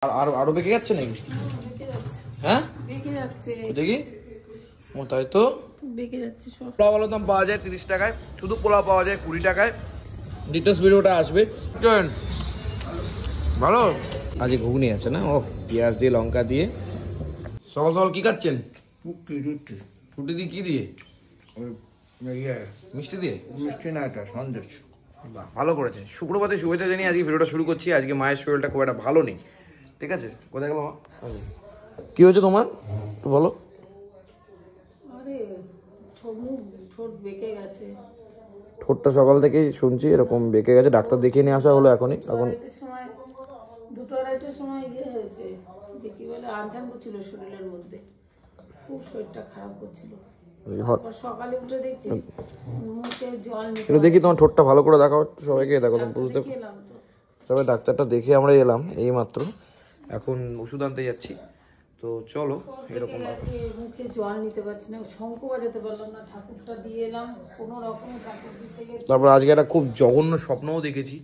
আরো বেঁকে যাচ্ছে নাকি? হ্যাঁ দেখি, ও তাই তো বেঁকে যাচ্ছে। পোলাও ভালো দাম পাওয়া যায় 30 টাকায়, শুধু পোলাও পাওয়া যায় 20 টাকায়। ডিটেলস ভিডিওটা আসবে। ভালো আজ ঘুগনি আছে না, ও পেঁয়াজ দিয়ে লঙ্কা দিয়ে। সকাল সকাল কি খাচ্ছেন? রুটি দিয়ে কি দিয়ে? মিষ্টি দিয়ে? মিষ্টি না, এটা সন্দেশ। ভালো করেছেন। সুপ্রভাতে শুভেচ্ছা জানিয়ে আজকে ভিডিওটা শুরু করছি। আজকে মায়ের শরীরটা খুব একটা ভালো নেই, ঠিক আছে? কোথায় গেল মা? কি হয়েছে তোমার একটু বলো। আরে ঠোঁট বেঁকে গেছে। ঠোঁটটা সকাল থেকেই শুনছি এরকম বেঁকে গেছে, ডাক্তার দেখিয়ে নিয়ে আসা হলো এখনই। এখন সময় 2-2:30টার সময় হয়েছে যে কি বলে আনচান করছিল শরীরের মধ্যে, খুব শরীরটা খারাপ করছিল। সকালে উঠে দেখছি মুখে জল নিতে। দেখি তোমার ঠোঁটটা ভালো করে দেখাও সবাইকে, দেখো তুমি বুঝতে। তবে ডাক্তারটা দেখে আমরা এলাম এই মাত্র, এখন ওষুধ আনতে যাচ্ছি। তো চলো, এরকম মুখে জল নিতে পারছি না, শঙ্খ বাজাতে পারলাম না, ঠাকুরটা দিয়ে এলাম কোনো রকম ঠাকুর দিতে গেছি। তারপর আজকে একটা খুব জঘন্য স্বপ্নও দেখেছি।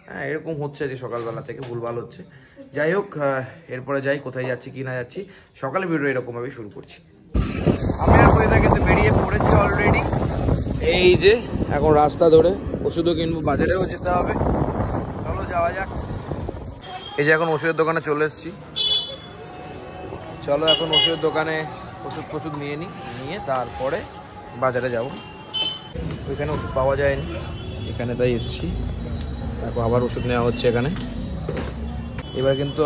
হ্যাঁ, এরকম হচ্ছে যে সকালবেলা থেকে ভুলভাল হচ্ছে। যাই হোক, এরপরে যাই কোথায় যাচ্ছি কি না যাচ্ছি, সকালে ভিডিও এরকমভাবে শুরু করছি। আমি আর কোথায় কিন্তু বেরিয়ে পড়েছি অলরেডি। এই যে এখন রাস্তা ধরে ওষুধও কিনবো, বাজারেও যেতে হবে। চলো যাওয়া যাক। এই যে এখন ওষুধের দোকানে চলে এসেছি। চলো এখন ওষুধের দোকানে ওষুধ নিয়ে তারপরে বাজারে যাব। ওইখানে ওষুধ পাওয়া যায়নি, এখানে তাই এসেছি। দেখো আবার ওষুধ নেওয়া হচ্ছে এখানে। এবার কিন্তু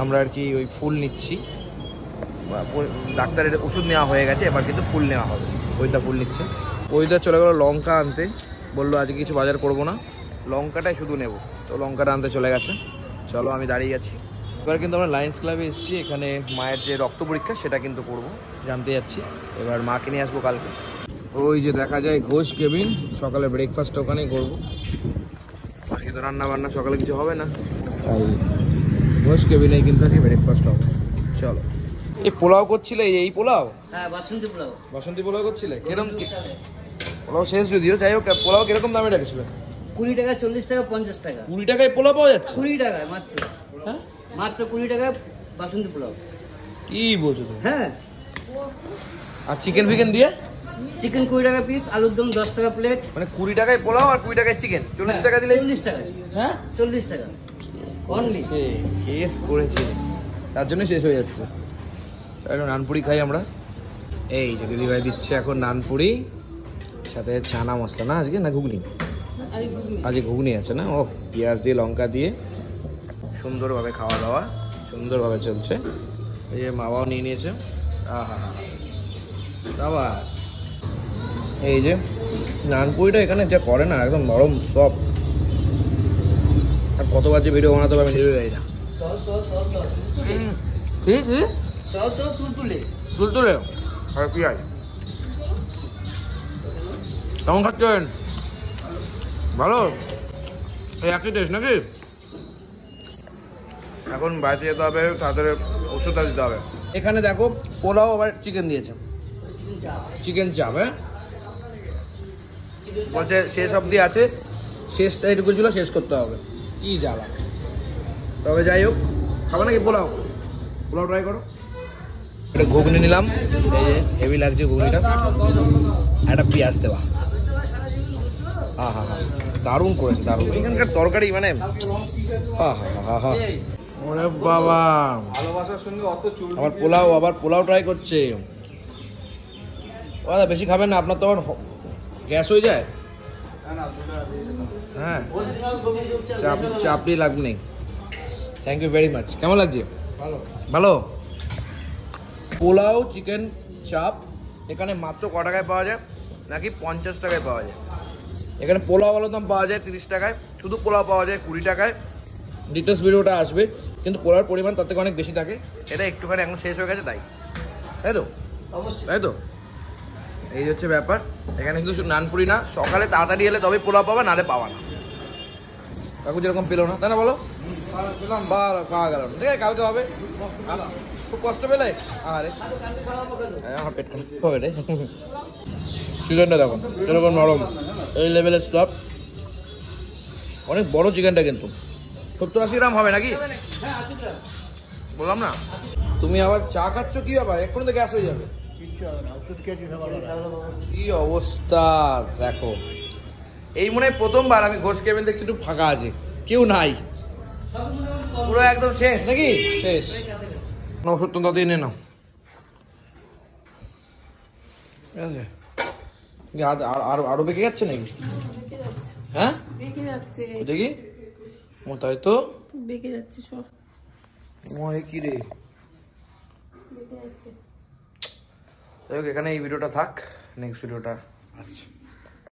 আমরা আর কি ওই ফুল নিচ্ছি। ডাক্তারের ওষুধ নেওয়া হয়ে গেছে, এবার কিন্তু ফুল নেওয়া হবে। ওইটা ফুল নিচ্ছে। ওইটা চলে গেলো লঙ্কা আনতে, বললো আজকে কিছু বাজার করবো না, লঙ্কাটাই শুধু নেব। তো লঙ্কাটা আনতে চলে গেছে। চলো আমি দাঁড়িয়ে আছি। এবার কিন্তু আমরা লায়ন্স ক্লাবে এসেছি, এখানে মায়ের যে রক্ত পরীক্ষা সেটা কিন্তু করবো, জানতে যাচ্ছি। এবার মাকে নিয়ে আসবো কালকে। ওই যে দেখা যায় ঘোষ কেবিন, সকালে ব্রেকফাস্ট ওখানেই করবো। আজকে তো রান্না বান্না সকালে কিছু হবে না, তাই ঘোষ কেবিনেই কিন্তু আজকে ব্রেকফাস্ট হবে। চলো। এই পোলাও করছিলে, এই পোলাও? হ্যাঁ, বাসন্তী পোলাও করছিলে। কিরকম পোলাও শেষ যদিও, যাই হোক পোলাও কিরকম দামে রেখেছিল? 20 টাকা, 40 টাকা, 50 টাকা। 20 টাকায় পোলাও পাওয়া যাচ্ছে? 20 টাকায় মাত্র। হ্যাঁ মাত্র 20 টাকায় বাসন্তী পোলাও। কি বলছো তুমি? হ্যাঁ। আর চিকেন ফিকেন দিয়ে? চিকেন 20 টাকা পিস, আলুর দম 10 টাকা প্লেট। মানে 20 টাকায় পোলাও আর 20 টাকায় চিকেন, 40 টাকা দিলে? 40 টাকা। হ্যাঁ 40 টাকা অনলি। কেস করেছে, তার জন্য শেষ হয়ে যাচ্ছে। এখন নানপুরি খাই আমরা। এই যে দিদিভাই দিচ্ছে এখন নানপুরি, সাথে চানা মশলা। না আজকে না ঘুগনি, আজকে ঘুগনি আছে না। ও পেঁয়াজ দিয়ে লঙ্কা দিয়ে সুন্দরভাবে খাওয়া দাওয়া সুন্দরভাবে চলছে। এই যে মা বাবাও নিয়ে নিয়েছে। আহা সাবাস। এই যে নানপুরিটা এখানে যা করে না, একদম নরম সব। আর কতবার যে ভিডিও বানাতে হবে আমি নিজেও জানি না। তুলতুলে আর পেঁয়াজ। কেমন খাচ্ছেন? ভালো? এই একই টেস্ট নাকি? এখন বাড়িতে যেতে হবে, তাদের ওষুধটা দিতে হবে। এখানে দেখো পোলাও আবার চিকেন দিয়েছে, চিকেন চাপ। হ্যাঁ বলছে শেষ অবধি আছে, শেষটা এটুকু ছিল, শেষ করতে হবে। কি জ্বালা। তবে যাই হোক, খাবে নাকি পোলাও? পোলাও ট্রাই করো। একটা ঘুগনি নিলাম, এই যে হেভি লাগছে ঘুগনিটা। একটা পেঁয়াজ দেওয়া, হা হা হা, দারুণ করেছে, দারুণ। এখানকার তরকারি মানে হা হা হা হা। ওরে বাবা, ভালোবাসার সঙ্গে অত চুল। আবার পোলাও ট্রাই করছে। ও দাদা বেশি খাবেন না, আপনার তো আবার গ্যাস হয়ে যায়। হ্যাঁ চাপড়ি লাগবে নেই। Thank you very much. কেমন লাগছে? ভালো। পোলাও চিকেন চাপ এখানে মাত্র ক টাকায় পাওয়া যায় নাকি 50 টাকায় পাওয়া যায়? এখানে পোলাও ভালো দাম পাওয়া যায় 30 টাকায়, শুধু পোলাও পাওয়া যায় 20 টাকায়। ডিটেলস ভিডিওটা আসবে, কিন্তু পোলাওর পরিমাণ তার থেকে অনেক বেশি থাকে। এটা একটুখানি এখন শেষ হয়ে গেছে তাই তো, তাই তো। এই হচ্ছে ব্যাপার। এখানে কিন্তু শুধু নানপুরি না, সকালে তাড়াতাড়ি এলে তবে পোলাও পাবা, নাহলে পাওয়া না। কাকু যেরকম পেলো না, তাই না বলো? পাওয়া গেল না, ঠিক আছে কালকে হবে। খুব কষ্ট পেলে? আরে আমার পেট খারাপ হবে রে। চিকেনটা দেখো এরকম নরম, এই লেভেলের সব। অনেক বড় চিকেনটা, কিন্তু 70-80 গ্রাম হবে নাকি? বললাম না তুমি আবার চা খাচ্ছ কি আবার এক্ষুনি তো গ্যাস হয়ে যাবে কি অবস্থা দেখো এই মনে হয় প্রথমবার আমি ঘোষ কেবিন দেখছি একটু ফাঁকা আছে কেউ নাই পুরো একদম শেষ নাকি শেষ ওষুধ তো তাদের এনে নাও ঠিক আছে আরো বেঁকে যাচ্ছে নাকি হ্যাঁ দেখি তাই তো বেঁকে যাচ্ছে সব মনে কি রে যাই হোক এখানে এই ভিডিওটা থাক নেক্সট ভিডিওটা আচ্ছা